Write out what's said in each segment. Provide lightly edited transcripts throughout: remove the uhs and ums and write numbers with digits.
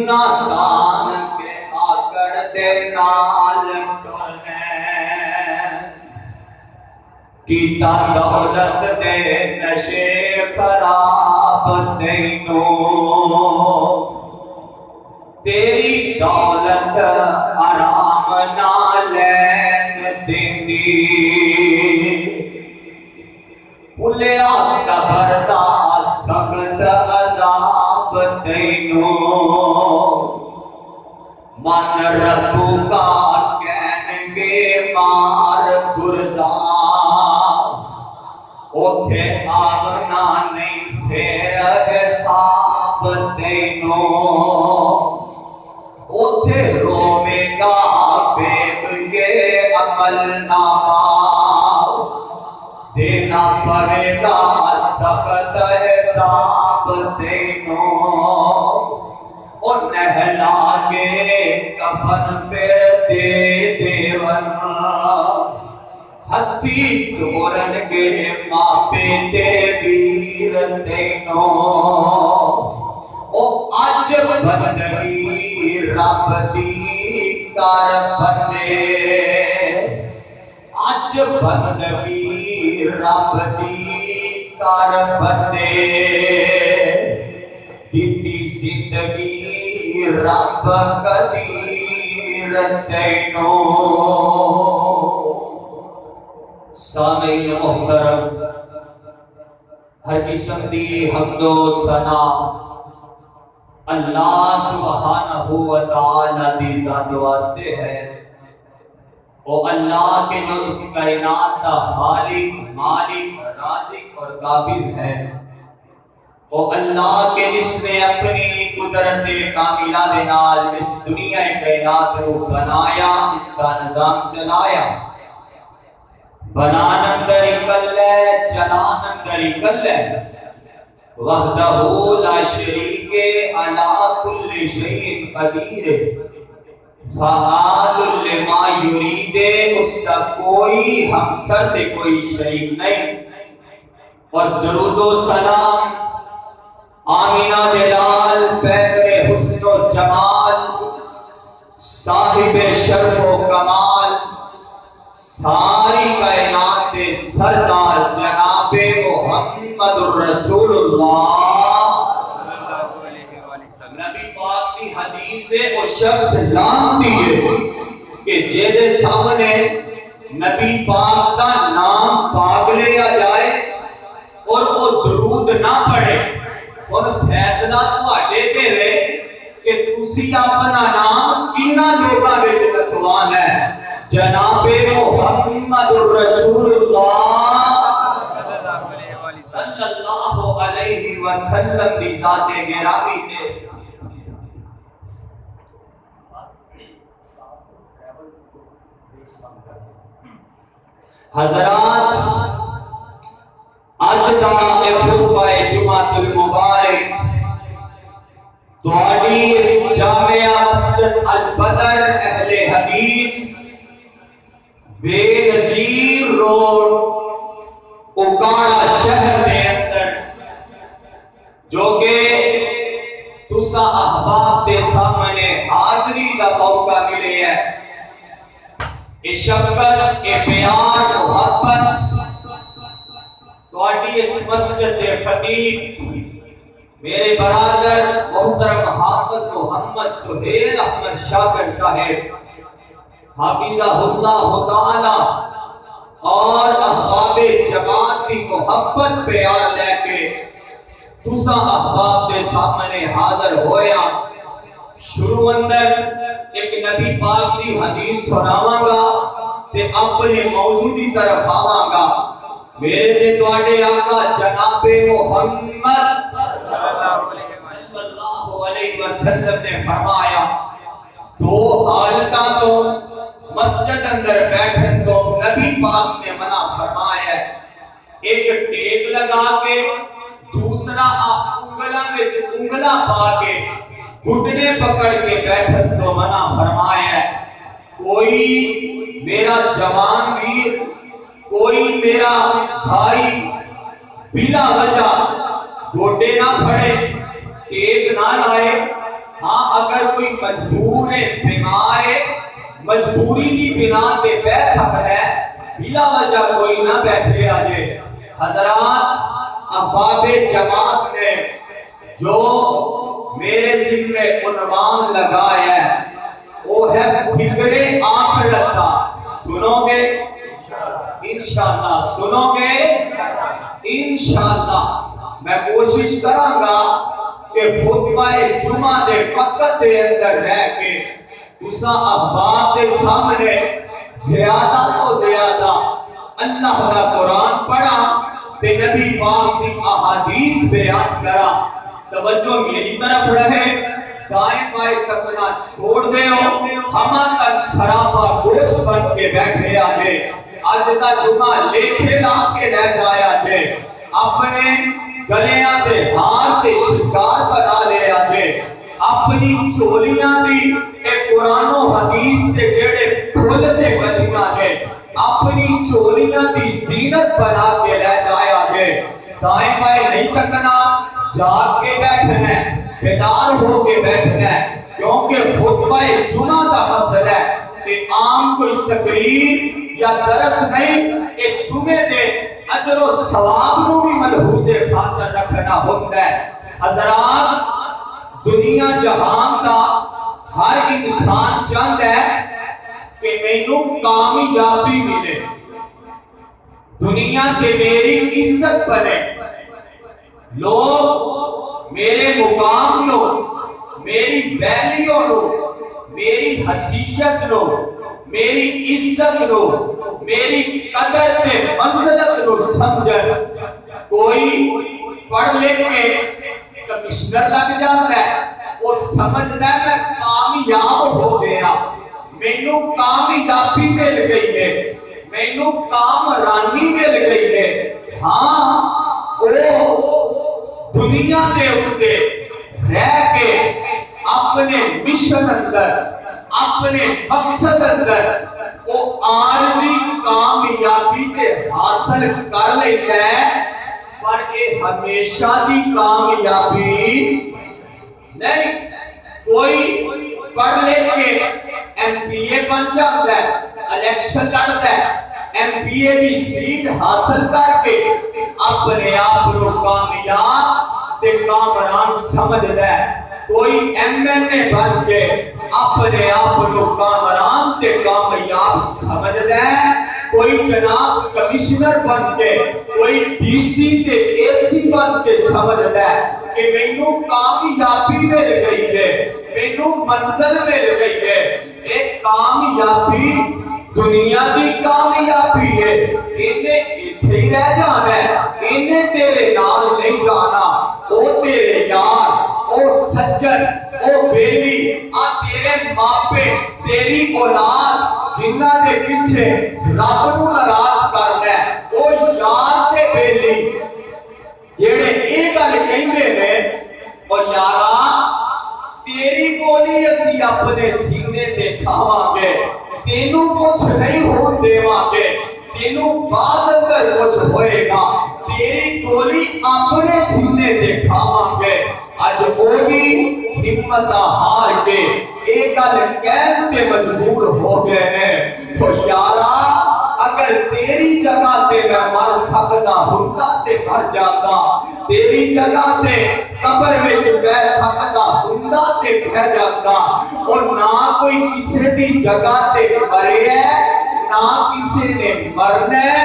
نادان کے آکڑ دے نال ٹرنے کیتا دولت دے نشے خراب تینوں تیری دولت آرام نہ لین دیندی بھولیا قبر دا سخت عذاب تینوں من ربو کا کہنگے مار گرزا اوتھے آونا نہیں پھر حساب تینوں اوتھے روے گا بیگ کے عمل نامہ دینا پڑے گا سخت حساب تینوں اور نہلا کے کفن پھر دے دیون ہتھی دورن کے ماپے تے ویر تینوں او اج بندگی رب دی کر بندے اج بندگی رب دی کر بندے دیتی زندگی رب قدیر تینوں سامعین محترم ہر قسم دی حمد و ثنا اللہ سبحانہ و تعالی دی ذات واسطے ہے او اللہ کے جو اس کائنات کا خالق مالک رازق اور قابض ہے او اللہ کے جس نے اپنی قدرت کاملہ دے نال اس دنیا کائنات کو بنایا اس کا نظام چلایا بنان اندر اکل ہے چلان اندر اکل ہے وحدہ لا شریک علی کل شیء قدیر فعال لما یرید اس کا کوئی ہمسر دے کوئی شریک نہیں اور درود و سلام آمینہ دلال پیغمبر حسن و جمال صاحب شرف و کمال ساری کائنات دے سردار جناب محمد الرسول اللہ نبی پاک کی حدیث سے وہ شخص لانتی ہے کہ جیدے سامنے نبی پاک کا نام پاک لیا جائے اور وہ درود نہ پڑھے اور فیصلہ تواڈے تے رہے کہ تسی اپنا نام کنا لوگاں وچ لکھوانا ہے جناب محمد الرسول اللہ صلی اللہ علیہ وسلم دی ذات گرامی تے حضرات آج دا خطبہ جمعۃ المبارک تواڈی اس جامعہ مسجد البدر اہل حدیث بے نظیر روڈ اوکاڑا شہر کے اندر جو کہ تسا احباب کے سامنے حاضری کا موقع ملے ہے یہ شفقت یہ پیار محبت تواڈی اس مسجد کے خطیب میرے برادر محترم حافظ محمد سہیل احمد شاکر صاحب حافظہ اللہ تعالی اور احباب جماعت کی محبت پیار لے کے تسا احباب کے سامنے حاضر ہویا شروع اندر ایک نبی پاک کی حدیث سناواں گا تے اپنے موضوع کی طرف آواں گا میرے تے تواڈے آقا جناب محمد صلی اللہ علیہ وسلم نے فرمایا دو حالتاں تو مسجد اندر بیٹھن تو نبی پاک نے منع فرمایا ہے ایک ٹیک لگا کے دوسرا انگلاں وچ انگلا پا کے گھٹنے پکڑ کے بیٹھن تو منع فرمایا ہے کوئی میرا جوان ویر کوئی میرا بھائی بلا وجہ گوٹے نہ پھڑے ٹیک نہ لائے ہاں اگر کوئی مجبور ہے، بیمار ہے، مجبوری کی بنا تے بیٹھ سکتا ہے، بلا وجہ کوئی نہ بیٹھے آجے۔ حضرات احباب جماعت نے جو میرے ذمہ عنوان لگایا ہے وہ ہے فکر آخرت کا۔ سنو گے انشاءاللہ؟ سنو گے انشاءاللہ؟ میں کوشش کروں گا کہ خطبہ جمعہ دے وقت دے اندر رہ کے تسا احباب دے سامنے زیادہ تو زیادہ اللہ کا قرآن پڑھا تے نبی پاک دی احادیث بیان کرا۔ توجہ میری طرف رہے، دائیں بائیں تکنا چھوڑ دے ہو، ہما تک سراپا گوشت بن کے بیٹھے آجے۔ آج دا جمعہ لیکھے لا کے رہ جایا جے، اپنے گلیاں دے ہار تے شکار بنا لے آجے، اپنی چولیاں دی ایک قرآن و حدیث تے جیڑے پھول تے بدیاں نے اپنی چولیاں دی زینت بنا کے لے جایا جے۔ دائیں بائیں نہیں تکنا، جاگ کے بیٹھنا ہے، بیدار ہو کے بیٹھنا ہے، کیونکہ خطبہ جمعہ کا مسئلہ ہے کہ عام کوئی تقریر یا درس نہیں، ایک جمعے دے اجر و ثواب نو بھی ملحوظ خاطر رکھنا ہوتا ہے۔ حضرات دنیا جہان کا ہر انسان چاہتا ہے کہ مینوں کامیابی ملے، دنیا کے میری عزت بنے، لوگ میرے مقام لو، میری ویلیو لو، میری حیثیت لو، میری عزت لو، میری قدر پہ منزلت لو سمجھن۔ کوئی پڑھ لکھ کے کمشنر لگ جاتا ہے، وہ سمجھتا ہے میں کامیاب ہو گیا، مینوں کامیابی مل گئی ہے، مینوں کامرانی مل گئی ہے۔ ہاں وہ دنیا دے اندے رہ کے اپنے مشن اندر، اپنے مقصد اندر وہ عارضی کامیابی تے حاصل کر لیتا ہے، پر یہ ہمیشہ دی کامیابی نہیں۔ کوئی پڑھ لے کے ایم پی اے بن جاتا ہے، الیکشن لڑتا ہے، ایم پی اے بھی سیٹ حاصل کر کے اپنے آپ کو کامیاب تے کامران سمجھتا ہے۔ کوئی ایم این اے بن کے اپنے آپ کو کامران تے کامیاب سمجھتا ہے۔ کوئی جناب کمشنر بن کے، کوئی ڈی سی تے اے سی بن کے سمجھتا ہے کہ مینوں کامیابی مل گئی ہے، مینوں منزل مل گئی ہے۔ ایک کامیابی دنیا دی کامیابی ہے، انہیں اتھے ہی رہ جانا ہے، انہیں تیرے نال نہیں جانا۔ او تیرے یار، او سجن، او بیلی، تیرے ماپے، تیری اولاد جنہ دے پیچھے رب نو ناراض کرنا ہے، او یار تے بیلی جیڑے ایک گل کہندے نے، او یارا تیری گولی اسی اپنے سینے تے کھاواں گے، تینوں کچھ نہیں ہو دیواں گے، تینوں بعد اندر کچھ ہوئے گا، تیری گولی اپنے سینے تے کھاواں گے۔ اج وہی ہمت ہار کے ایک گل کہن تے مجبور ہو گئے ہیں، تو یارا اگر تیری جگہ تے میں مر سکتا ہوندا تے مر جاتا، تیری جگہ تے قبر وچ بہ سکتا ہوندا تے بہ جاتا۔ اور نہ کوئی کسی دی جگہ تے مرے ہے، نہ کسی نے مرنا ہے۔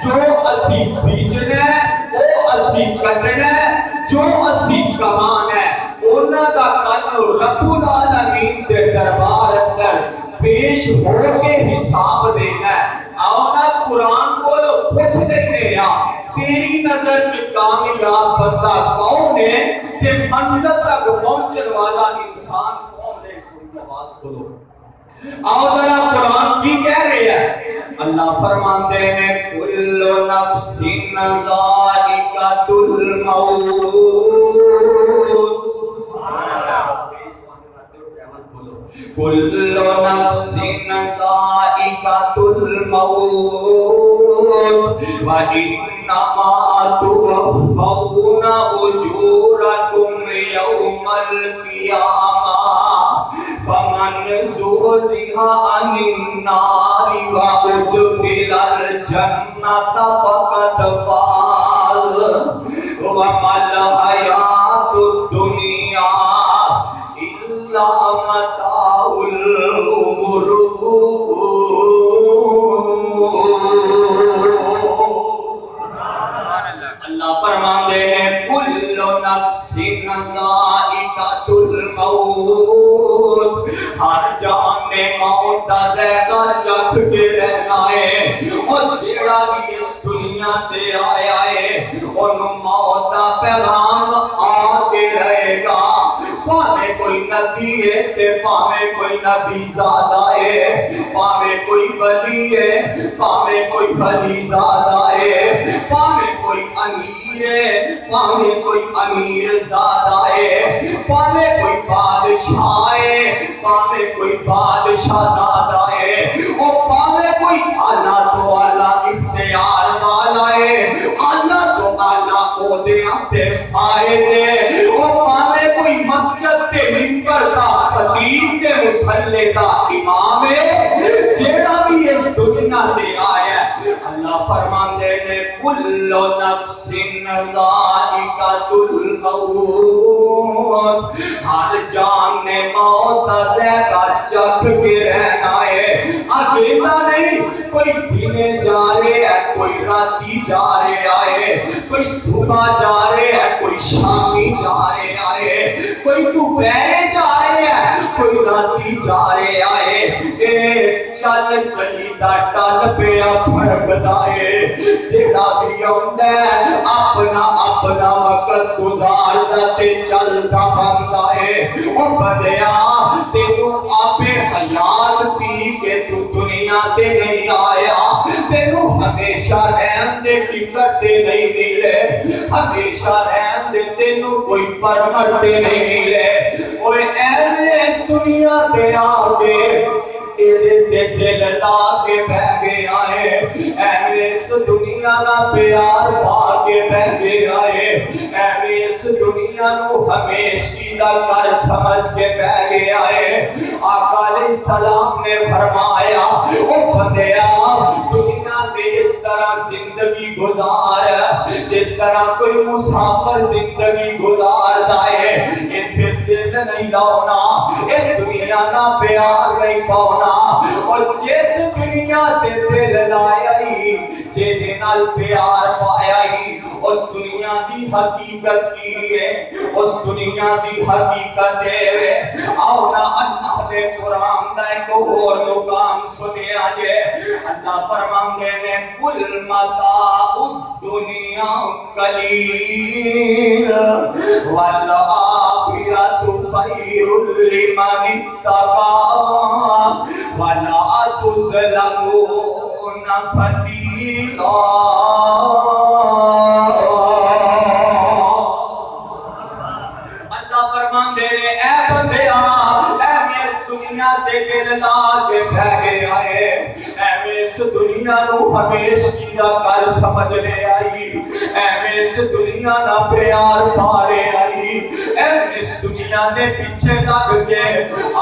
جو اسی بیجنا ہے وہ اسی کٹنا ہے، جو اسی کمانا ہے انہاں دا کل رب العالمین دے دربار اندر پیش ہو کے حساب دینا ہے۔ آؤ نا قرآن کو لو پوچھ دیتے ہیں، تیری نظر چ کامیاب بندہ کون ہے تے منزل تک پہنچن والا انسان کون ہے؟ کوئی آواز کھولو۔ آؤ ذرا قرآن کی کہہ رہے ہیں، اللہ فرماتے ہیں کل نفس ذائقۃ الموت، کل نفس ذائقۃ الموت وانما توفون اجورکم یوم القیامہ من زحزح عن النار وأدخل الجنة فقد فاز وما الحياة الدنيا إلا متاع الغرور. اللہ فرماتے ہیں کل نفس ذائقۃ الموت، ہر جان نے موت دا ذائقہ چکھ کے رہنا ہے، اور جیڑا بھی اس دنیا تے آیا ہے انہوں موت دا پیغام آ کے رہے گا، پاویں کوئی نبی ہے تے پاویں کوئی نبی زادہ ہے، پاویں کوئی ولی ہے پاویں کوئی ولی زادہ ہے، پاویں کوئی امیر ہے پاویں کوئی امیر زادہ ہے، پاویں کوئی بادشاہ ہے پاویں کوئی بادشاہ زادہ ہے، اور پاویں کوئی اعلیٰ تو اعلیٰ اختیار والا ہے، اعلیٰ تو اعلیٰ عہدیاں تے فائز ہے، اور پاویں کوئی مسجد کے منبر کا خطیب کے مصلی کا امام ہے، جیڑا بھی اس دنیا میں آیا ہے اللہ فرماندے نے کل نفس ذائقۃ الموت، ہر جان نے موت کا ذائقہ چکھ کے رہنا ہے، اکیلا نہیں، کوئی دنے جا رہے ہے کوئی راتی جا رہے آئے، کوئی صبح جا رہے ہے کوئی شامی جا رہے آئے، کوئی دوپہرے جا رہے ہے کوئی راتی جا رہے آئے، اے چل چلی دا ٹل پیا پھڑکدا ہے، جیڑا بھی آندا ہے اپنا اپنا وقت گزاردا تے چلدا بندا ہے، او بندیا تینوں آپے حیات پی کے تو دنیا تے نہیں آیا، تینوں ہمیشہ رہن دے ٹکٹ تے نہیں ملے، ہمیشہ رہن دے تینوں کوئی پرمٹ تے نہیں ملے، اور ایویں اس دنیا تے آگے دل لا کے بہ گئے آئے، ایویں اس دنیا کا پیار پا کے بہ گئے آئے، ایویں اس دنیا نو ہمیشگی دا گھر سمجھ کے بہ گئے آئے۔ آقا علیہ السلام نے فرمایا او بندیا دنیا میں اس طرح زندگی گزار جس طرح کوئی مسافر زندگی گزارتا ہے، اتھے دل نہیں لاؤنا، اس دنیا نا پیار نہیں پاؤنا، اور جس دنیا تے دل لائی جے دے نال پیار پائی اس دنیا دی حقیقت کی ہے، اس دنیا دی حقیقت ہے۔ آؤ نا اللہ دے قرآن دا ایک اور مقام سنیا جے، اللہ فرماندے نے کل متاع الدنیا قلیل والآخرۃ خیر لمن اتقى ولا تظلمون فتیلا۔ اللہ فرماندے نے اے بندیا اے میں اس دنیا دے دل لا کے بہ گیا ہے، اے میں اس دنیا نو ہمیشگی دا گھر سمجھ لے آئی، اے میں اس دنیا دا پیار پا لے آئی، اے میں اس دنیا دے پیچھے لگ کے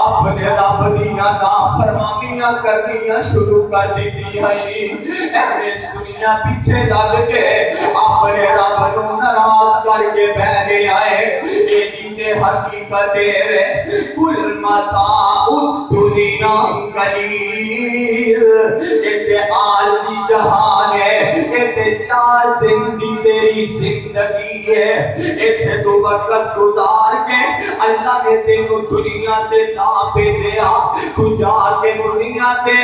اپنے رب دیاں نافرمانیاں کرنیاں شروع کر دیتی ہے، اے میں اس دنیا پیچھے لگ کے اپنے رب نو ناراض کر کے بہ گیا ہے۔ حقیقت ہے کل متاع الدنیا قلیل، اتے عارضی جہان ہے، اتے 4 دن دی تیری زندگی ہے، اتے تو وقت گزار کے اللہ نے تینوں دنیا تے نہ بھیجیا، تو جا کے دنیا تے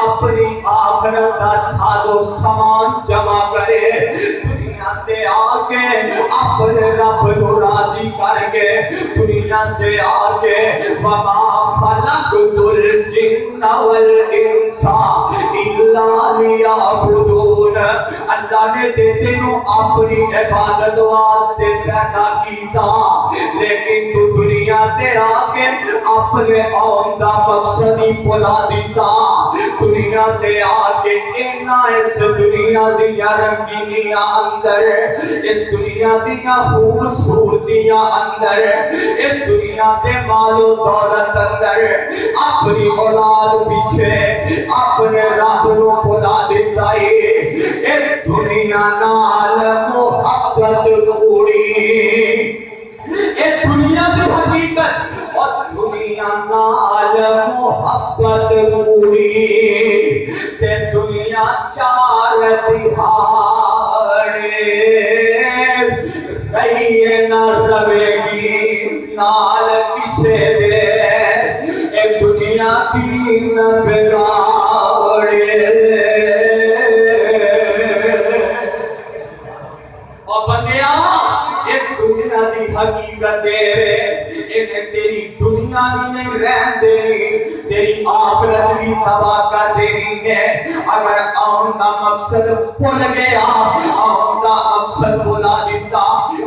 اپنی آخرت دا ساز و سامان جمع کرے، دنیا تے آکے اپنے رب کو راضی کر کے دنیا تے آکے وما خلقت الجن والانس الا لیعبدون، اللہ نے تینوں اپنی عبادت واسطے پیدا کیتا، لیکن تو دنیا دنیا تے آکے اپنے آن دا مقصد ہی بھلا دیتا دنیا تے آکے اینا اس دنیا دیا رنگینیاں اندر اس دنیا دیا خوبصورتیاں اندر اس دنیا تے مال و دولت اندر اپنی اولاد پیچھے اپنے رب نو بھلا دیتا ہے ایک دنیا نال محبت روڑی ایک دنیا کی حقیقت اور دنیا نال محبت روڑی تے دنیا چار دہاڑے رہیے نہ روے گی نال کسے دے ایک دنیا تین بگاڑے اور بندیا اس دنیا دی حقیقت انہیں تیری دنیا بھی نہیں رہن دینی تیری آخرت بھی تباہ کر دینی ہے اگر آن دا مقصد بھول گیا آن دا مقصد بھلا دیتا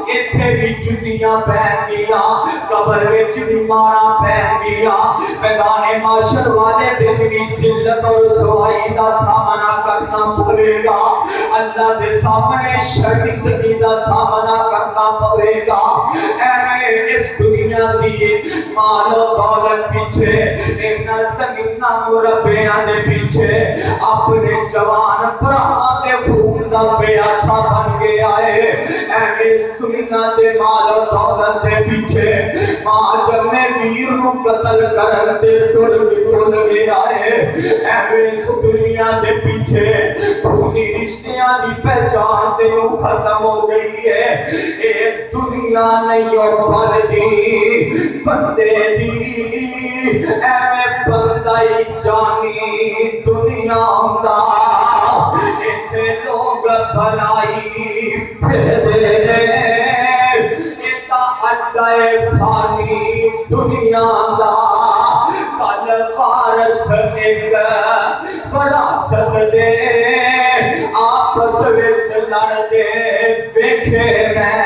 اتھے بھی جتیاں پہن گیا قبر میں مارا پہن گیا میدان معاشر والے دن بھی ذلت اور رسوائی دا سامنا کرنا پڑے گا اللہ دے سامنے شرمندگی دا سامنا کرنا پڑے گا اے اس دنیا دی مال و دولت پیچھے اینا زمینہ مربیاں دے پیچھے اپنے جوان براہ دے خون دا پیاسا بن گیا ہے اے اس دنیا دے مال و دولت دے پیچھے ماں جب میں ویر نو قتل کرن دے ٹول گیا ہے اے اس دنیا دے پیچھے خونی رشتیاں دی پہچان تے ختم ہو گئی ہے اے دنیا نہیں اور بندی بندے دی اے میں بندائی جانی دنیا دا اتنے لوگ بنائی پھر دے دے اتا اٹھائے فانی دنیا دا کل پارس ایک فراست دے آپس وچ لڑ دے ویکھے میں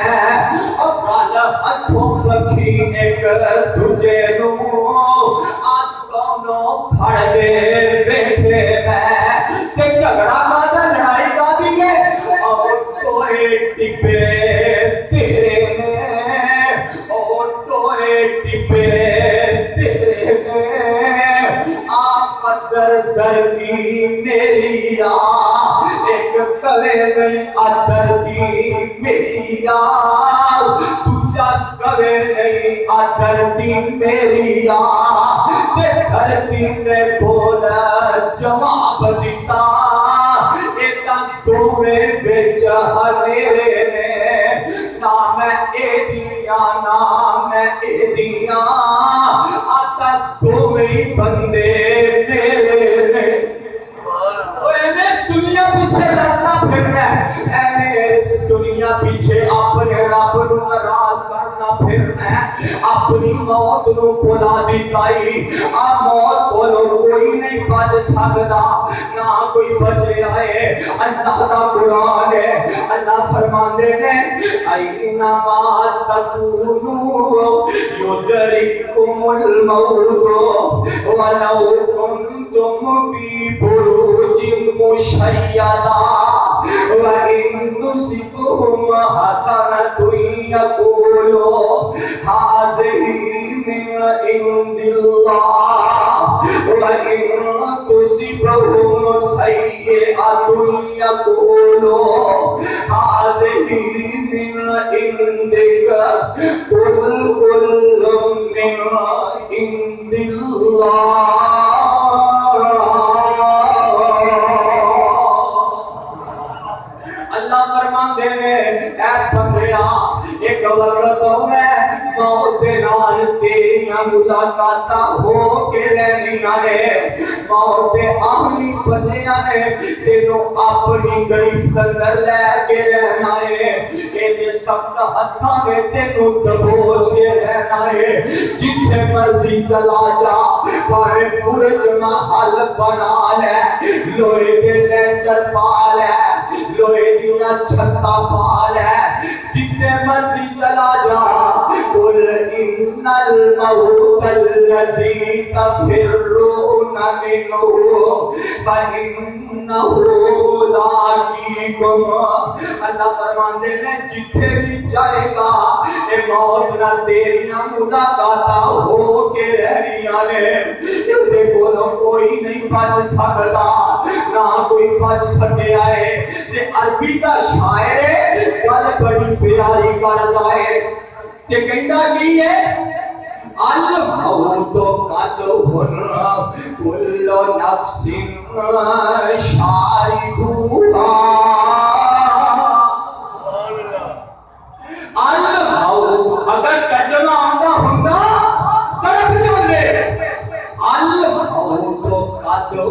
اور کل ہتھوں رکھی ایک تجھے نو آتوں نو پھڑ دے ویکھے میں تے جھگڑا کادا لڑائی کا دیئے اور توئے ٹپے تیرے نے اور توئے ٹپے تیرے نے آپ دردی میری ایک کلے نہیں دردی میری تجھا کلے نہیں دردی میری دردی نے بولا جواب دیتا ایتا تمہیں بچ ہنیرے نے نہ میں اے دیا نہ میں اے دیا آتا تمہیں بندے میرے نے میں اس دنیا پیچھے لڑنا پھرنا ہے اس دنیا پیچھے اپنے رب نو ناراض کرنا پھرنا ہے اپنی موت نو بھلا دیتائی موت بولو کوئی نہیں بچ سکتا نہ کوئی بچے آئے اللہ کا قرآن ہے اللہ فرماندے نے اینما تکونوا یدرککم الموت ولو کنتم فی بروج مشیدہ وَإِن تُصِبْهُمْ حَسَنَةٌ يَقُولُوا هَٰذِهِ مِنْ عِندِ اللَّهِ وَإِن تُصِبْهُمْ سَيِّئَةٌ يَقُولُوا هَٰذِهِ مِنْ عِندِكَ قُلْ كُلٌّ مِنْ عِندِ اللَّهِ اللہ فرماندے نے اے بندیا ایک وقت ہونا موت دے نال تیریاں ملاقاتاں ہو کے رہنیاں نے موت دے آخری بندیاں نے تینوں اپنی گرفت اندر لے کے رہنا ہے اے سخت ہتھاں میں تینوں دبوچ کے رہنا ہے جتنے مرضی چلا جا پارے برج محل بنا لے لوہے دے لینڈر پا لے لوہے دیا چھتا پا لے جتنے مرضی چلا جا قل ان الموت الذي تفرون منه فإنه ملاقيكم. اللہ فرماندے نے جتھے بھی جائے گا اے موت نہ تیریاں ملاقاتاں ہو کے رہنیاں نے. یہ کولوں کوئی نہیں بچ سکدا نہ کوئی بچ سکیا ہے. تے عربی دا شاعر گل بڑی پیاری کردا ہے تے کہندا کی ہے الموت قدح كل نفس شاربها. الموت اگر ترجمہ آندا ہوندا تڑپ جاندے. الموت قدح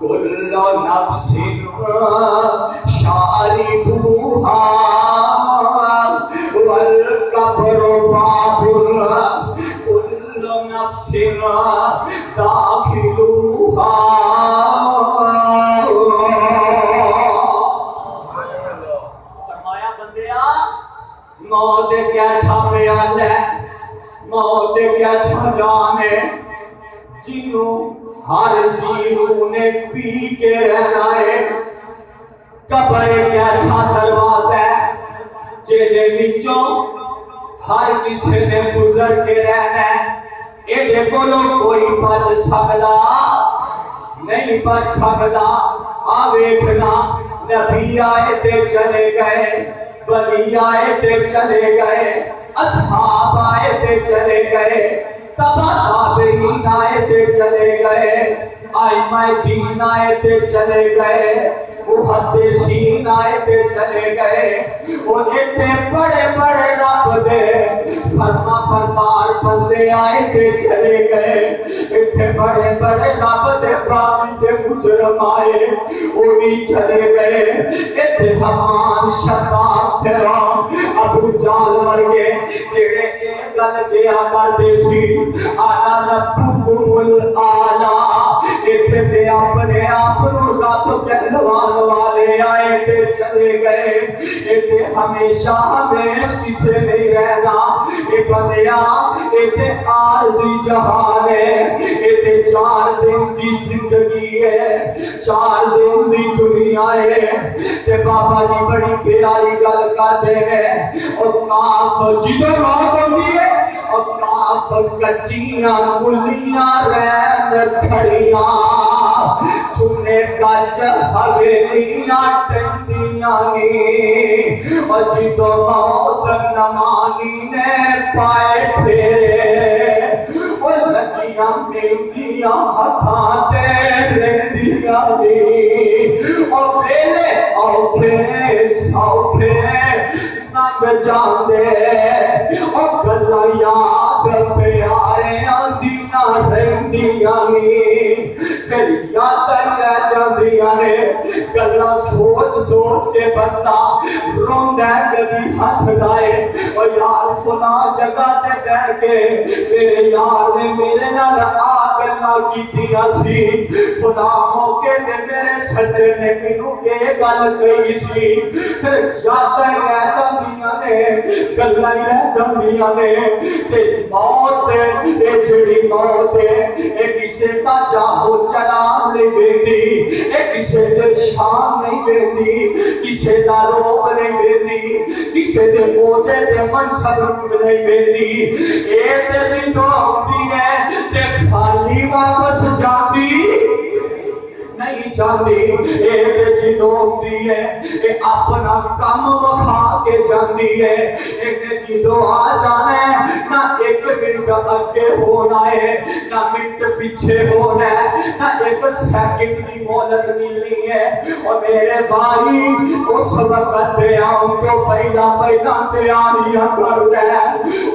كل نفس شاربها والقبر باب كل نفس داخلها. فرمایا بندیا موت کیسا بیان ہے, موت کیسا جان ہے جنوں ہر زیرو نے پی کے رہنا ہے. قبر کیسا دروازہ ہے جیدے وچوں ہر کسی نے گزر کے رہنا ہے. ایدے کولو کوئی بچ سکدا نہیں بچ سکدا. ویکھنا نبی آئے تے چلے گئے, ولی آئے تے چلے گئے, اصحاب آئے تے چلے گئے, تابعین آئے تے چلے گئے, ائمہ دین آئے تے چلے گئے, محدثین آئے تے چلے گئے. اور اتنے بڑے بڑے رب دے فرما بردار بندے آئے تے چلے گئے. اتنے بڑے بڑے رب دے باغی دے مجرم آئے وہ بھی چلے گئے. اتنے حمان شداد فرعون ابو جہل ورگے جڑے ایک گل کیا کرتے سی انا ربکم الاعلی. اتنے اپنے آپ رب کہلوان والے آئے تے چلے گئے. اتنے ہمیشہ ہمیش کسے نہیں رہنا. اے بندیا اتنے عارضی جہان ہے. اتنے 4 دن کی زندگی ہے, 4 دن دی دنیا ہے. تے بابا جی بڑی پیاری گل کرتے ہیں اور کاف جدوں موت ہوندی ہے اور کاف کچیاں گلیاں رہن کھڑیاں چنے کچ حویلیاں ٹندیاں نی. اور جدوں موت نمانی نے پائے پھیرے اور لگیاں مہندیاں ہتھاں تے رہندیاں نی. اور ویلے اوکھے سوکھے ننگ جاندے اور گلاں یاد پیاریاں دیاں رہندیاں نی. پھر یاداں رہ جاندیاں نے گلاں سوچ سوچ کے بندہ روندا ہے کدی ہسدا ہے. او یار فلاں جگہ تے بیٹھ کے میرے یار نے میرے نال آ گلاں کیتیاں سی, فلاں موقع تے میرے سجن نے مینوں اے گل کہی سی. پھر یاداں رہ جاندیاں نے گلاں رہ جاندیاں نے. تے موت اے جڑی موت ہے اے کسے دا چاہو چلان نہیں ویندی, اے کسے دے شان نہیں ویندی, کسے دا روب نہیں ویندی, کسے دے عہدے تے منصب نہیں ویندی. اے تے جدوں ہوندی ہے تے خالی واپس جاندی نہیں جاندی. اے تے جدوں ہوندی ہے اے اپنا کم وکھا کے جاندی ہے. اے تے جدوں آ جانا ہے نہ ایک منٹ اگے ہونا ہے نہ منٹ پیچھے ہونا ہے نہ ایک سیکنڈ کی مہلت ملنی ہے. اور میرے بھائی اس وقت دے آن تو پہلا تیاریاں کر لے.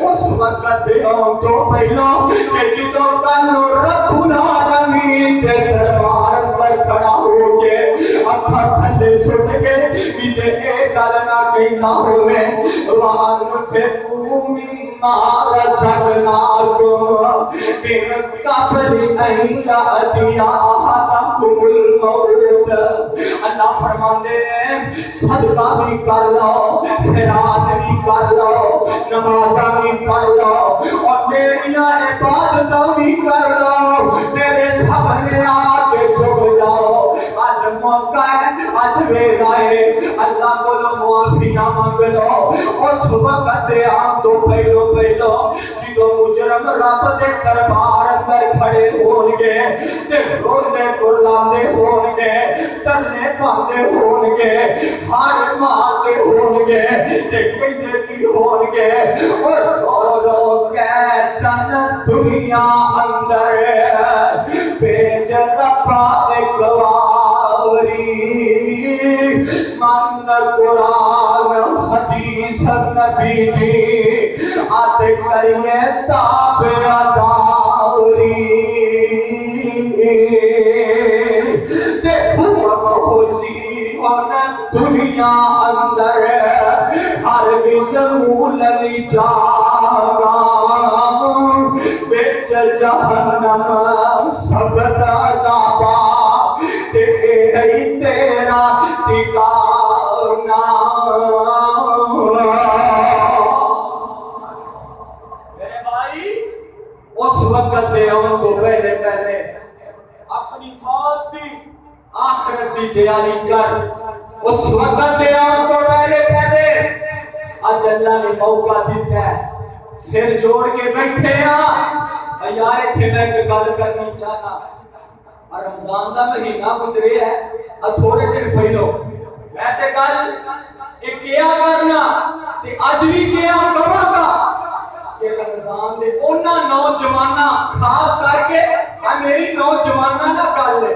اس وقت دے آن تو پہلا کہ جدوں کل رب العالمین دے دربار اندر کھڑا ہو کے اکھا تھلے سٹ کے کتے اے گل نہ کہندا ہوے وَأَنفِقُوا مِمَّا رَزَقْنَاكُمْ مِن قَبْلِ أَن يَأْتِيَ أَحَدَكُمُ الْمَوْتُ. اللہ فرماندے ہیں صدقہ بھی کر لو, خیرات بھی کر لو, نمازاں بھی پڑھ لو, کر لو، میرے سامنے آ کے جھک جاؤ، آج موقع ہے، آج ویلا ہے، اللہ کو معافیاں مانگ لو۔ اس وقت دے آن تو پہلو جدو مجرم رب دے دربار اندر کھڑے ہون گے تے روندے کرلاندے ہون گے، ترنے پاندے ہون گے، ہار ماندے ہون گے تے کہندے کی ہون گے، اور رو کیسن دنیا اندر بھیج ربا ایک واری، من قرآن حدیث نبی دی آت کریے تابعداری، تے حسین دنیا اندر ہرگز مول نہیں جانا، بچ جہنم سبت عذابا تے ہی تیرا ٹھکانہ۔ میرے بھائی اس وقت دے آن کو پہلے اپنی موت دی آخرت دی تیاری کر، اس وقت دے آن کو پہلے آج اللہ نے موقع دیتا ہے، سر جوڑ کے بیٹھے ہیں یار، اتھے میں ایک گل کرنی چاہنا، رمضان دا مہینہ گزرے ہے، تھوڑے دن پہلو میں تے کل ایک کیا کرنا تے اج بھی کیا کما کا کہ رمضان دے اونا نوجوانہ خاص کر کے میری نوجوانہ نہ کر لے،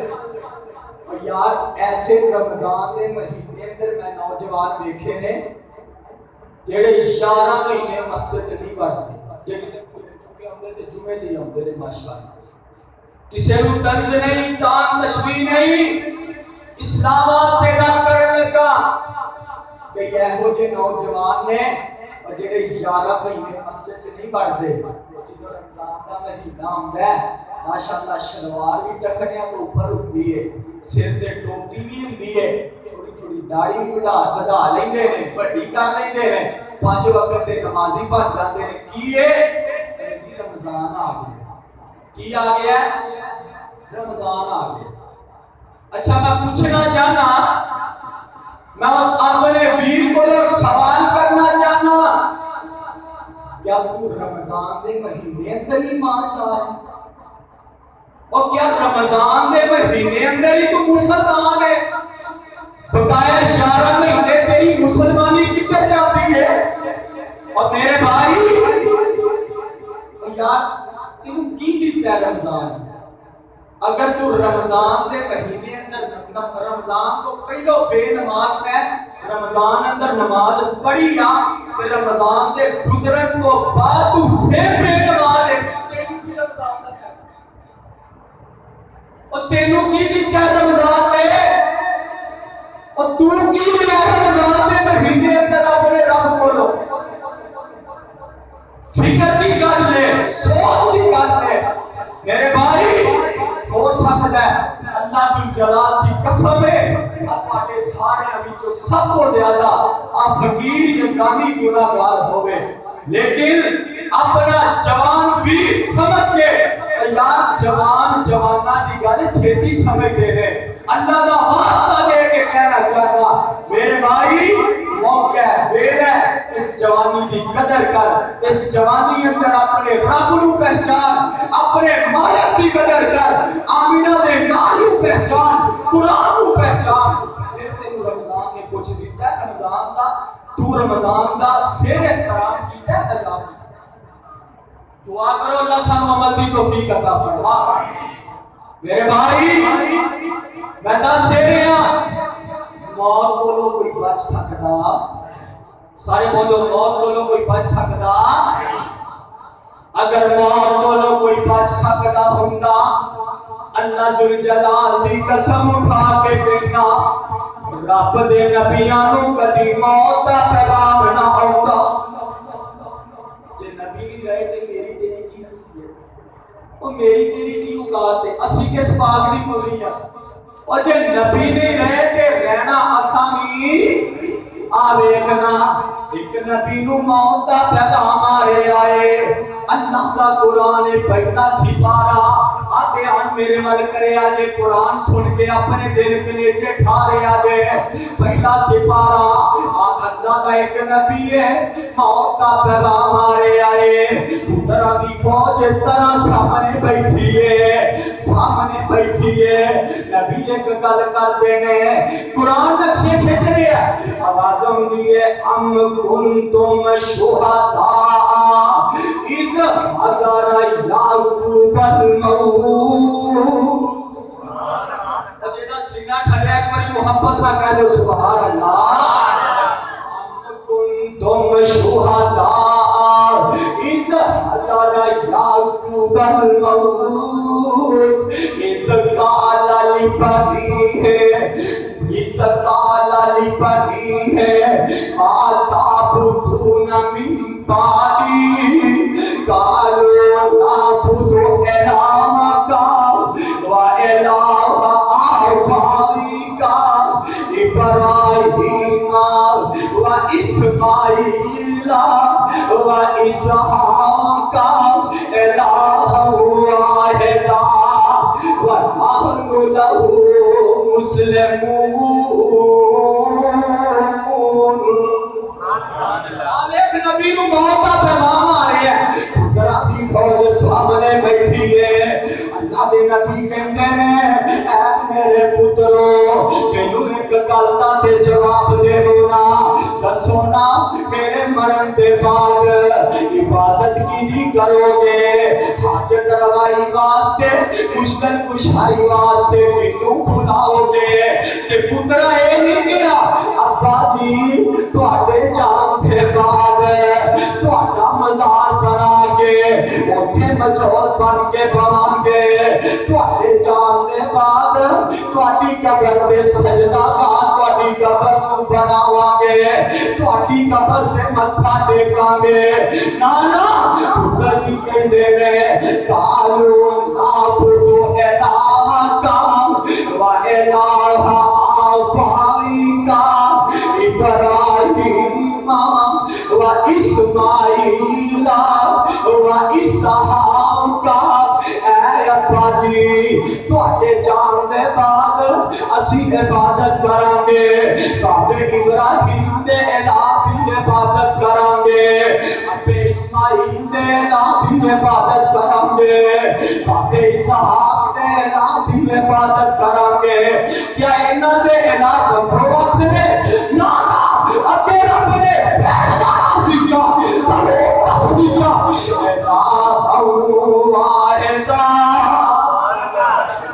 اور یار ایسے رمضان دے مہینے اندر میں نوجوان دیکھے نے جڑے 11 مہینے مسجد چ نہیں پڑھتے، جڑے چکے ہوندے تے جمعے دی ہوندے نے ماشاءاللہ، کسی نو طنز نہیں، تان تشبیہ نہیں، اسلام واسطے گل کرن لگا کہ یہو جے نوجوان نے اور جڑے 11 مہینے مسجد چ نہیں پڑھتے، جدوں رمضان دا مہینہ ہوندا ہے ماشاءاللہ شلوار بھی ٹکھنیاں تو اوپر ہوندی ہے، سر تے ٹوپی بھی ہوندی ہے، تھوڑی تھوڑی داڑھی بھی بڑھا لیندے نے، بڑی کر لیندے نے، 5 وقت دے نمازی بن جاندے نے، کی ہے رمضان آ گیا، کی آ گیا رمضان آ گیا۔ اچھا میں پوچھنا چاہنا، میں اس اپنے ویر کو سوال کرنا چاہنا، کیا تو رمضان دے مہینے اندر ہی مانتا ہے؟ اور کیا رمضان دے مہینے اندر ہی تو مسلمان ہے؟ بقایا 11 مہینے تیری مسلمانی کدھر جاتی ہے؟ اور میرے بھائی یار تینوں کی دیتا ہے رمضان؟ اگر تو رمضان دے مہینے اندر رمضان تو پہلو بے نماز ہے، رمضان اندر نماز پڑھی یا کہ رمضان دے گزرن کو بعد تو پھر بے نماز ہے، تینوں کی رمضان ہے اور تینوں کی دیتا ہے رمضان میں، اور تو کی دیا رمضان دے مہینے اندر اپنے رب کو لو فکر کی گل ہے، سوچ کی گل ہے۔ میرے بھائی ہو سکتا ہے اللہ ذوالجلال کی قسم ہے اپنے سارے وچوں سب تو زیادہ فقیر یزدانی گناہگار ہوئے، لیکن اپنا جوان بھی سمجھ کے یار جوانہ دی گل چھیتی سمجھتے ہیں، اللہ کا واسطہ دے کے کہنا چاہتا میرے بھائی موقع دیر ہے، اس جوانی کی قدر کر، اس جوانی اندر اپنے رب نو پہچان، اپنے مالک کی قدر کر، آمینہ دے نال نو پہچان، قرآن نو پہچان، پھر تینوں رمضان نے کچھ دیتا ہے رمضان دا، تو رمضان دا پھر احترام کیتا ہے اللہ کی۔ دعا کرو اللہ سانو عمل دی توفیق عطا فرما۔ میرے بھائی میں دس رہا موت کو کوئی بچ سکتا، سارے بولو موت کو کوئی بچ سکتا؟ اگر موت کو کوئی بچ سکتا ہوندا اللہ ذوالجلال دی قسم اٹھا کے کہنا رب دے نبیاں نو کدی موت دا پیغام نہ آوندا، جے نبی نہیں رہے تے میری تیری کی حیثیت، او میری تیری کی اوقات ہے، اسی کس پاک دی بولی ہے، اور جے نبی نہیں رہے تے رہنا اساں بھی دیکھنا ایک نبی نو موت دا پیغام آئے اللہ کا قرآن پہلا سپارہ آتے آن میرے ول کرے آجے قرآن سن کے اپنے دل کے نیچے ٹھارے آجے پہلا سپارہ اللہ کا ایک نبی ہے موت کا پیغام آئے طرح دی فوج اس طرح سامنے بیٹھی ہے نبی ایک گل کر دینے قرآن نقشے کھچ رہے ہیں آواز ہوندی ہے ام کنتم شہداء اذ حضر یعقوب الموت جیدہ سینہ ٹھلے ایک باری محبت نہ کہہ دے سبحان اللہ ام کنتم شہداء اذ حضر یعقوب الموت اذ قال لبنی ہے ما تعبدون من بعدی قالوا نعبد الہک و الہ آبائک ابراہیم و اسماعیل و اسحاق الہ واحدا ونحن له مسلمون ایک نبی نو موت کا پیغام آ رہا ہے پترا دی فوج سامنے بیٹھی ہے اللہ دے نبی کہندے نے اے میرے پترو تینوں ایک گل دا تے جواب دے دو نا دسو نا میرے مرن دے بعد عبادت کی کرو گے حاجت روائی واسطے مشکل کشائی واسطے کینوں بلاؤ گے تے پترا اے نہیں گیا ابا جی تواڈے جان دے بعد تواڈا مزار بنا کے اوتھے مچور بن کے بواں گے تواڈے جان دے بعد تواڈی قبر تے سجدہ گاہ تواڈی قبر نوں بناواں گے تواڈی قبر تے متھا ٹیکاں گے نا نا پتر کی کہندے نے قالوا نعبد الہک و الہ آبائک ابراہیم و اسماعیل و اسحاق اے ابا جی تواڈے جان دے بعد اسی عبادت کران گے بابے ابراہیم دے الہ دی عبادت کران گے ابے اسماعیل دے الہ دی عبادت کران گے بابے اسحاق دے الہ دی عبادت کران گے کیا انہاں دے الہ بندھو وقت نے نا اتے رب نے فیصلہ دیا تمہیں تصدیقہ الہ واحدہ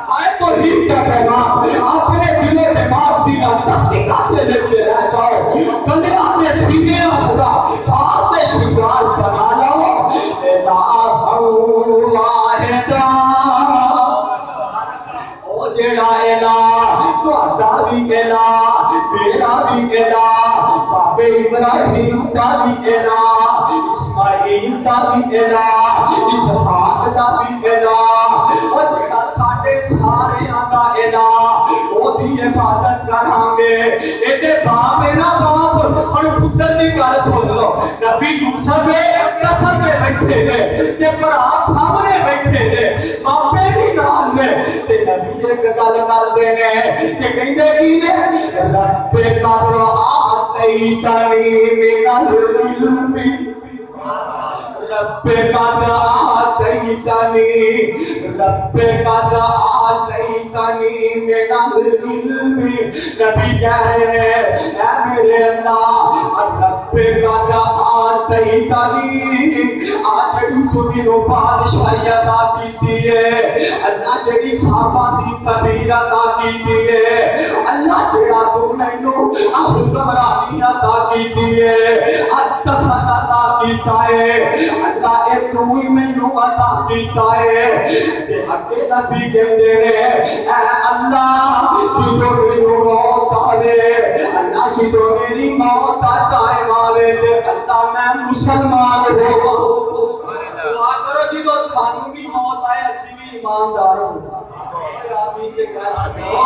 آئے تو ہی کیا کہنا اپنے دل و دماغ دی تحقیقات لے کے رہ جاؤ کندے آتے سینے خدا آتے شکار بنا لو الہ واحدہ او جڑا الہ تو ادا بھی الہ میرا بھی الہ بابے ابراہیم دا بھی الہ اسماعیل دا بھی الہ اسحاق دا بھی الہ او جڑا ساڈے سارے دا الہ او دی عبادت کران گے ایڈے باپ ہے نا باپ اور پتر دی گل سن لو نبی یوسف قتل میں بیٹھے نے تے بھرا سامنے بیٹھے نے باپے بھی نال نے تے نبی ایک گل کردے نے تے کہندے کی نے رب قد آتیتنی من العلم رب قد آتیتنی من العلم نبی کہہ رہے ہیں اے میرے اللہ رب قد آتیتنی آجڑی تو دنوں بادشاہی عطا کیتی ہے اللہ جڑی خواباں دی تعبیر عطا کیتی ہے اللہ جڑا تو مینوں حکمرانی عطا کیتی ہے اتخذ عطا کیتا ہے اللہ اے تو ہی مینوں عطا کیتا ہے تے اگے نبی کہندے نے اے اللہ جدوں مینوں موت آوے اللہ جدوں میری موت دا ٹائم آوے تے اللہ میں مسلمان ہو دعا کرو جدوں سانوں بھی موت آئے اسی بھی ایماندار ہو آمین کے کہہ چھوڑو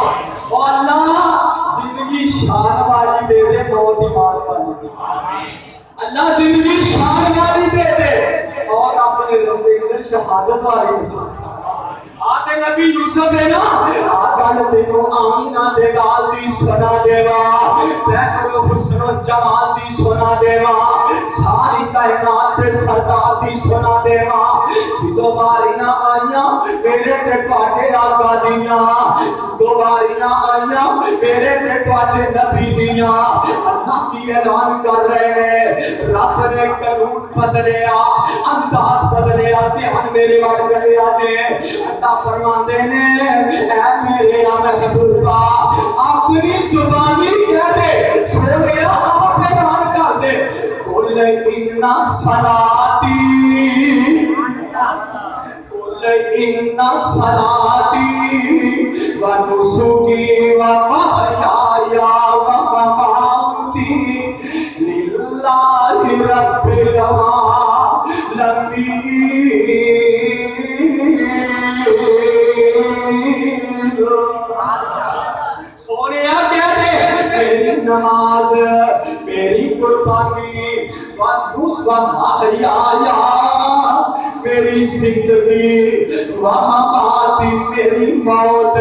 او اللہ زندگی زندگی شان والی دے دے، موت ایمان والی دے۔ اللہ زندگی شان والی دے دے اور اپنے رستے اندر شہادت والی نصیب۔ آتے نبی یوسف ہے نا، آگل تینوں آمینہ دے گال دی سنا دیوا، بیکر حسن و جمال دی سنا دیوا، ساری کائنات دے سردار دی سنا دیوا، جدو باریاں آئیاں میرے تے پاٹے آقا دیاں، جدو باریاں آئیاں میرے تے پاٹے نبی دیاں، اللہ کی اعلان کر رہے ہیں، رب نے قانون بدلیا، انداز بدلیا، دھیان میرے وقت کرے آجے، اللہ فرماندے نے اے میرے محبوبہ اپنی زبانی کہہ دے، چھوڑ گیا آپ اعلان کر دے، قل ان صلاتی قل ان صلاتی و نسکی و محیای و مماتی للہ رب العالمین۔ سونیا کہہ دے میری نماز، میری قربانی، ونس و محیایا میری زندگی، ومماتی میری موت،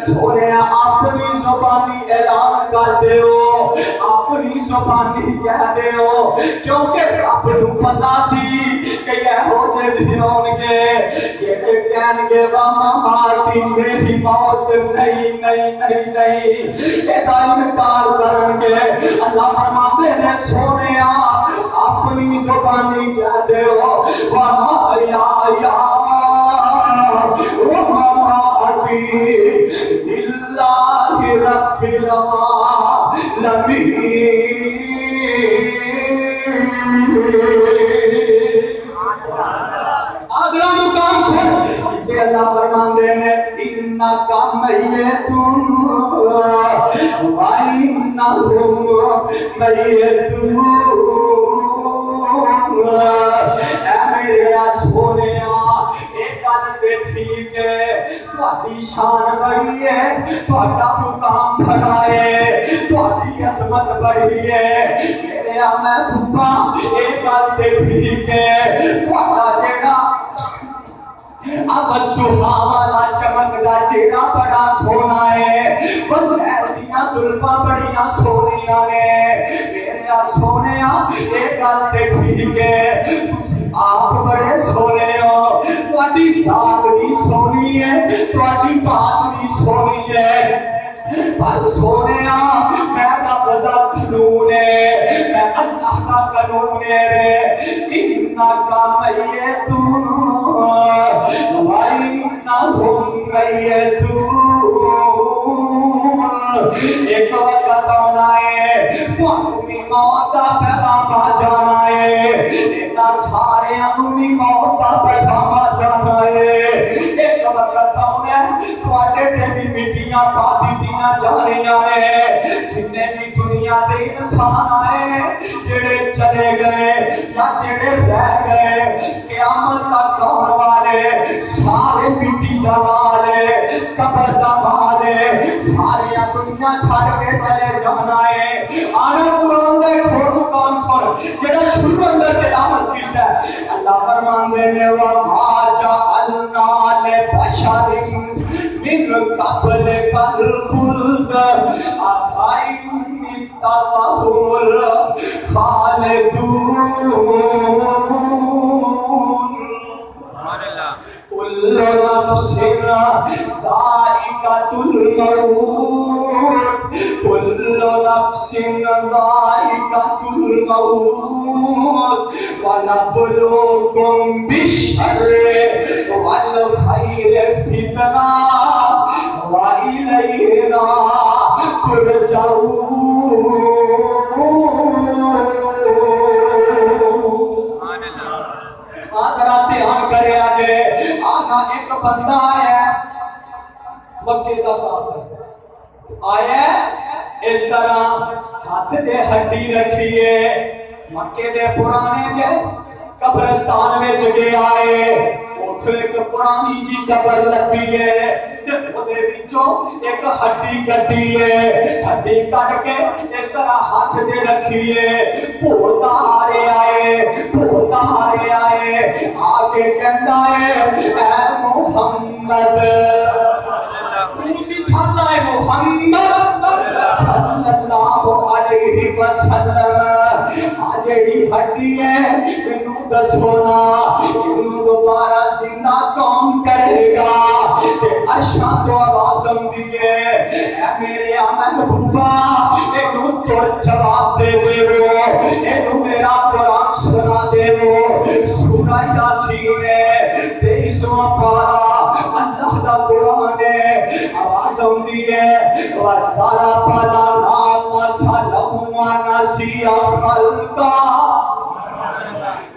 سونیا اپنی زبانی اعلان کر دیو، اپنی زبانی کہہ دیو، کیونکہ رب نو پتا سی کہ یہ ہو جے دیون گے جیڑے کہن گے ومماتی میری موت نہیں نہیں نہیں نہیں، ایدہ انکار کرن گے، اللہ فرماتے ہیں سونیا اپنی زبانی کہہ دیو، ومحیایا ومماتی للہ رب العالمین۔ آدھرا مقام سن کہ اللہ فرماندے ہیں انکا میتون وَإِنَّهُمْ میتون۔ اے میرے سونیا ایک گل تے ٹھیک ہے، تہاڈی شان بڑی ہے، تہاڈا مقام بڑا ہے، تہاڈی عظمت بڑی ہے، میرے محبوبہ ایک گل تے ٹھیک ہے، تہاڈا جیڑا ابد سہاوالا چمکدا چہرہ بڑا سونا ہے، بغیر دیاں زلفاں بڑیاں سونیاں نے، میرے سونیا ایک گل تے ٹھیک ہے، تسی آپ بڑے سونے ہو، تہاڈی ذات بھی سونی ہے، تہاڈی بات بھی سونی ہے، پر سونیا میں رب دا قانون ہے، میں اللہ کا قانون ہے، انکا میتون وَإِنَّهُمْ میتون۔ ایک وقت آنا ہے تو اپنی موت کا پیغام آ جانا ہے، ایک سارے اپنی موت کا پیغام آ جانا ہے، ایک وقت آنا ہے تو آٹے تے بھی مٹیاں پا دیتیاں جانیاں نے، جتنے بھی دنیا دے انسان آئے ہیں جڑے چلے گئے یا جڑے رہ گئے، قیامت تک آنے والے سارے مٹی دا والے قبر دا والے سارے دنیا چھڑ کے چلے جانا ہے۔ آنا قرآن دے کھول مقام سن جڑا شروع اندر تلاوت کیتا ہے، اللہ فرماندے نے وَمَا جَعَلْنَا لِبَشَرٍ مِّن قَبْلِكَ الْخُلْدَ أَفَإِن مِّتَّ فَهُمُ الْخَالِدُونَ۔ كل نفس ذائقة الموت، كل نفس ذائقة الموت، ونبلوكم بالشر والخير فتنة وإلينا ترجعون۔ دھیان کرے آجے، آگا ایک بندہ آیا مکے کا کافر آیا اس طرح ہاتھ دے ہڈی رکھیے، مکے دے پرانے جے قبرستان میں جگے آئے، وہ اتھے ایک پرانی جی قبر لگی ہے تے اودے وچوں ایک ہڈی کڈی ہے ہڈی کڈ کے اس طرح ہاتھ دے رکھی ہے بھولتا آ رہے آئے آگے کہندا ہے اے محمد چھاتا ہے محمد صلی اللہ علیہ وسلم آجڑی ہڈی ہے انہوں دسونا انہوں دوبارہ زندہ کون کرے گا اشاں تو آوازم دیئے اے میرے محبوبہ انہوں تو جواب دے وہ انہوں میرا قرآن سنا دے وہ سورہ یاسین ہے 23واں پارہ اللہ دا قرآن ہے آواز ہوندی ہے وَسَارَ فَلَنَا مَسَلَهُ وَنَسِيَ خَلْقًا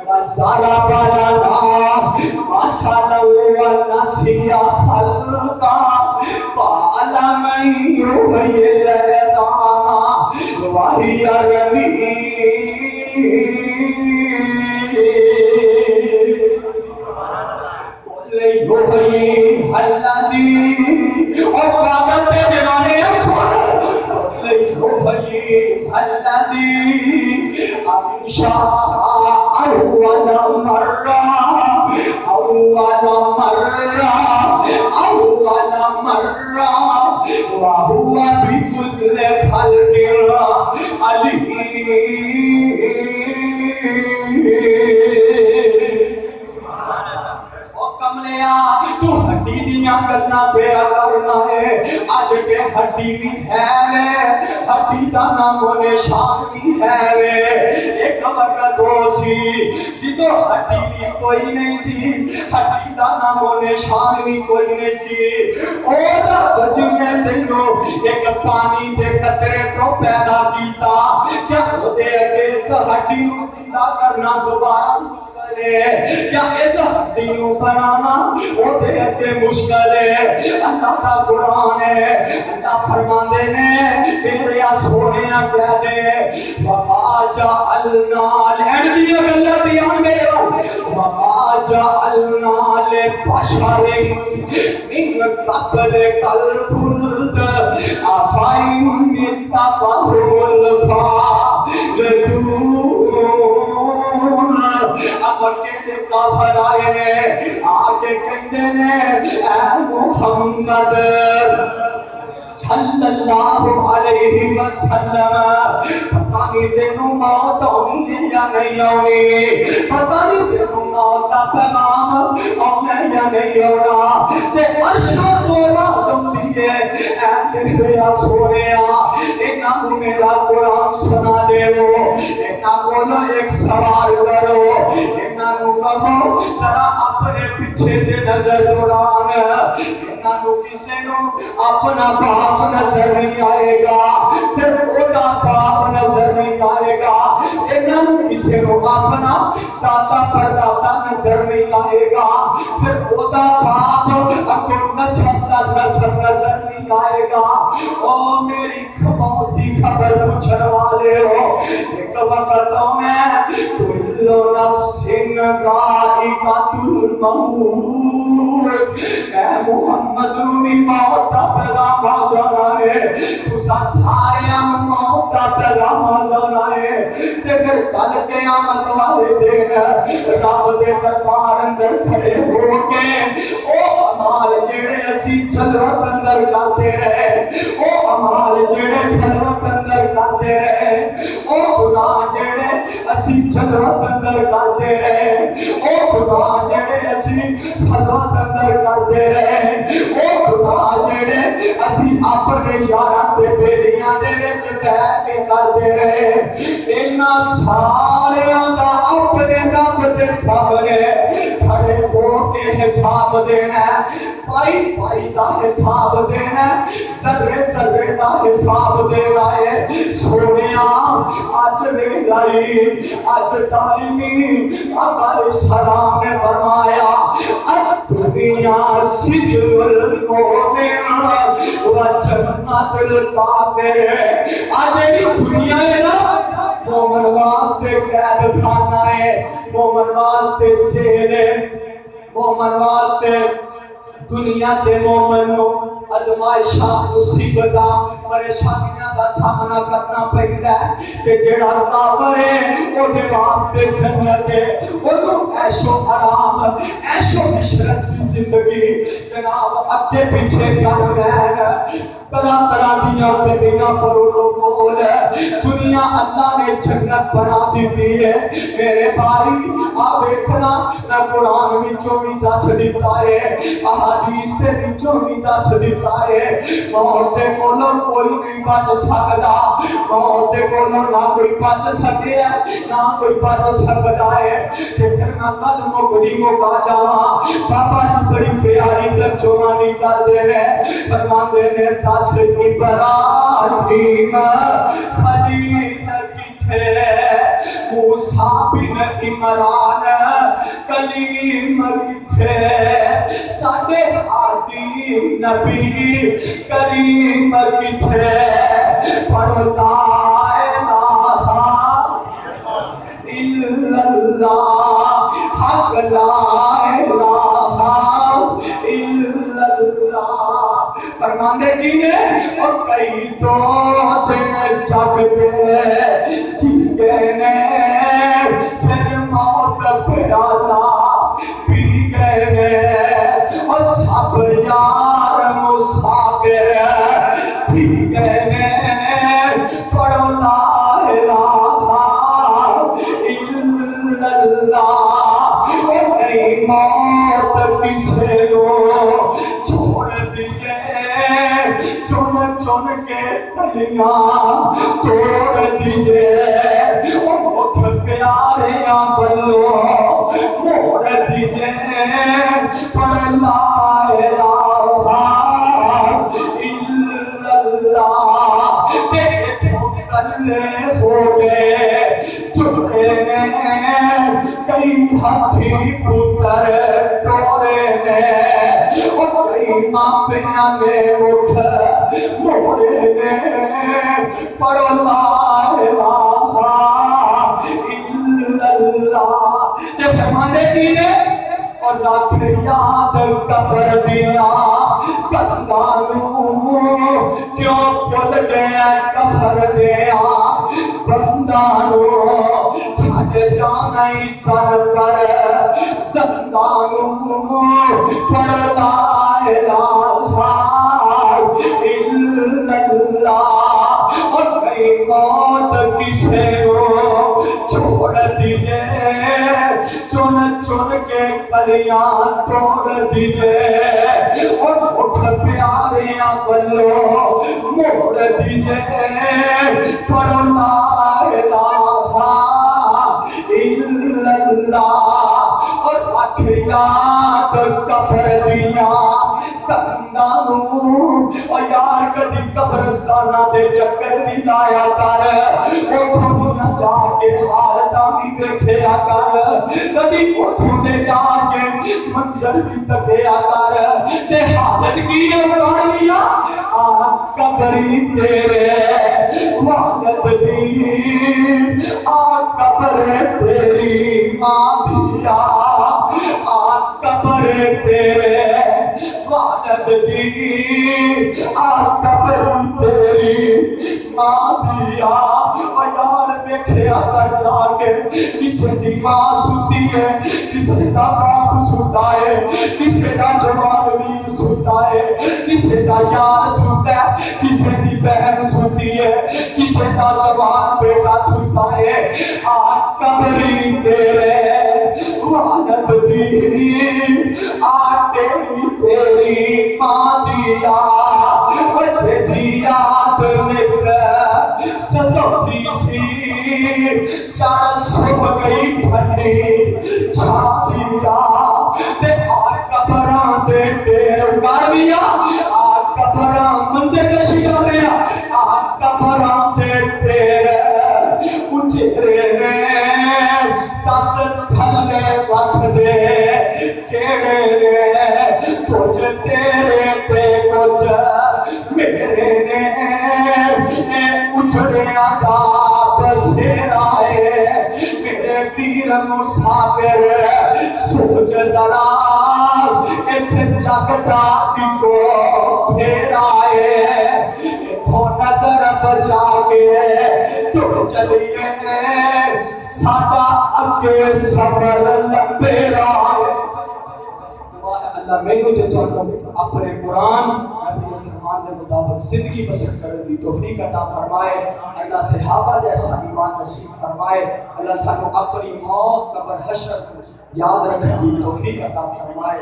وَسَارَ فَلَنَا مَسَلَهُ وَنَسِيَ خَلْقًا قَالَ مَن يُحْيِي الْعِظَامَ وَهِيَ رَمِيمٌ يحيي الذي وقعت بجنانه الصور يحيي الذي أنشأ أول مرة وهو بكل خلق عليم کملیا تو ہڈی دیاں گلنا پیا کرنا ہے آج کے ہڈی بھی ہے وے ہڈی دا نام و نشان بھی ہے وے ایک وقت ہو سی جدو ہڈی بھی کوئی نہیں سی ہڈی دا نام و نشان بھی کوئی نہیں سی اور رب جن تینوں ایک پانی دے قطرے تو پیدا کیتا کیا خودے اگے اس ہڈی نو زندہ کرنا دوبارہ مشکل ہے کیا اس ہڈی نو بنانا وہ دیکھتے مشکل ہے اللہ کا قرآن ہے اللہ فرماندے نے میرے سونیا کہہ دے وَمَا جَعَلْنَا الْأَنْبِيَ وَالَّذِينَ میرے وَمَا جَعَلْنَا لِبَشَرٍ مِنْ قَبْلِكَ الْخُلْدَ أَفَإِن مِتَّ فَهُمُ الْخَالِدُونَ اب کہتے کافر آئے نے آگے کہتے نے اے محمد صلی اللہ علیہ وسلم پتہ نہیں تینوں موت ہونی ہے یا نہیں ہونی پتہ نہیں تینوں موت کا پیغام ہونا یا نہیں ہونا تے عرشہ کو لازم دیئے اے میرے سونیا انہاں کو میرا قرآن سنا دے وہ انہاں کو ایک سوال کرو انہاں کو کہو ذرا اپنے پیچھے دے نظر دوڑان انہاں کو کسے نو اپنا باپ نظر نہیں آئے گا پھر اودا باپ نظر نہیں آئے گا انہاں کو کسے نو اپنا دادا پردادا نظر نہیں آئے گا پھر اودا باپ اکو نسل نظر نہیں آئے گا او میری موتی خبر پوچھنے والے ہو ایک وقتوں میں کل نفس ذائقۃ الموت اے محمد نبی موت کا پیغام آ جانا ہے تسا سارے موت کا پیغام آ جانا ہے تے پھر کل قیامت والے دن رب دے دربار اندر کھڑے ہو کے او امال جڑے اسی جلوت اندر کرتے رہے او امال جڑے خلوت اندر کرتے رہے او خدا جڑے اسی جلوت اندر کرتے رہے او خدا جڑے اسی خلوت اندر کرتے رہے او خدا جڑے اسی اپنے یاراں تے بیلیاں دے وچ بیٹھ کے کرتے رہے انہاں ساریاں دا اپنے رب دے سامنے کھڑے ہو کے حساب دینا ہے پائی پائی دا حساب دینا ہے ذرے ذرے دا حساب دینا ہے سونیا آج لے لائی آج دائمی آقا السلام نے فرمایا الدنیا سجن المؤمن و جنت الکافر آج یہ دنیا ہے نا مومن واسطے قید خانہ ہے مومن واسطے جیل ہے وہ مومن واسطے دنیا دے مومن نو ازمائشاں مصیبتاں پریشانیاں دا سامنا کرنا پیندا ہے کہ جڑا کافر ہے او دے واسطے جنت ہے اونوں عیش و آرام عیش و عشرت کی زندگی جناب اگے پیچھے کر رہے طرح طرح دیاں بیبیاں پروٹوکول دنیا اللہ نے جنت بنا دیتی ہے میرے بھائی آ دیکھنا نہ قرآن وچوں بھی دس دیتا ہے احادیث دے وچوں بھی دس دیتا ہے موت دے کولوں کوئی نہیں بچ سکدا موت دے کولوں نہ کوئی بچ سکے نہ کوئی بچ سکدا ہے تے پھر میں کل مکدی مکا جاواں بابا جی بڑی پیاری ترجمانی کر دے رہے فرماندے نے دس ابراہیم خلیل کتھے موسیٰ بن عمران کلیم کتھے ساڈے ہادی نبی کریم کتھے پڑھو لا الہ الا اللہ حق لا الہ الا اللہ فرماندے کی نے اور کئی تو دن جگ دے جیتے نے پھر موت پیالہ پی گئے نے اور سب یار مسافر پی گئے نے پڑھو لا الہ الا اللہ اور کئی موت کسے کو چھوڑ دیجئے چن چن کے کلیاں توڑ دیجئے او مٹھ پیاریاں بلو موڑ دیجئے پر لا الہ الا اللہ تیرے ٹھوکلے ہو گئے جڑے نے کئی ہاتھی پتر ٹورے نے اور کئی ماں پیاں نے مٹھ موڑے نے پڑھو لا الہ الا اللہ تے فرمانے کی نے اور رکھ یاد قبر دیا کندانوں کیوں بھول گیا کفر دیا بندانوں چھڑ جانا ہی سر پر زندانوں پڑھ لا الہ الا اللہ اور کئی موت کسے کو چھوڑ دیجئے چن چن کے کلیاں توڑ دیجئے اور اٹھ پیاریاں بلو موڑ دیجئے پڑھو لا الہ الا اللہ اور رکھ یاد قبر دیا کندانوں اور یار کدی قبرستانہ دے چکر بھی لایا کر او دنیا جا کے حالتاں بھی دیکھیا کر کدی اٹھوں دے جا کے منظر بھی تکیا کر تے حالت کی ابراہیمیہ آ قبری تیرے والد دی آ قبر تیری ماں دیا آ قبر تیرے والد دی آ قبر تیری ماں دیا اور یار دیکھیا کر جا کے کسے دی ماں سوتی ہے کسے دا باپ سوتا ہے کسے دا جوان ویر سوتا ہے کسے دا یار سوتا ہے کسے دی بہن سوتی ہے کسے دا جوان بیٹا سوتا ہے آ قبری تیرے والد دی آ تیری ماں دیا وجہ دیا تمہیں ستوتی سی چار سب گئی پھنڈی چھاچی جا تے آر کبران دے ٹیر کار دیا آر کبران منجے کشی جا دیا آر کبران دے ٹیر اچھرے نے دس تھلے بس دے کیڑے نے کچھ تیرے پہ کچھ میرے نے اچھڑیاں دا بسیرا ہے میرے پیر مسافر سوچ ذرا اس جگتا کو پھر آئے تو نظر بچا کے تو چلیے ساڈا اگے سفر لمبے رہے اللہ میں تے تو اپنے قرآن نبی کے فرمان کے مطابق زندگی بسر کرنے کی توفیق عطا فرمائے اللہ صحابہ جیسا ایمان نصیب فرمائے اللہ سانو اپنی موت قبر حشر یاد رکھنے کی توفیق عطا فرمائے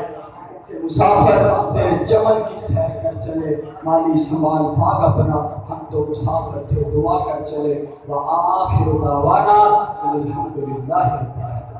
کہ مسافر تیرے جمل کی سیر کر چلے مالی سنبھال پاک اپنا ہم تو مسافر تھے دعا کر چلے وآخر دعوانا الحمدللہ رب العالمین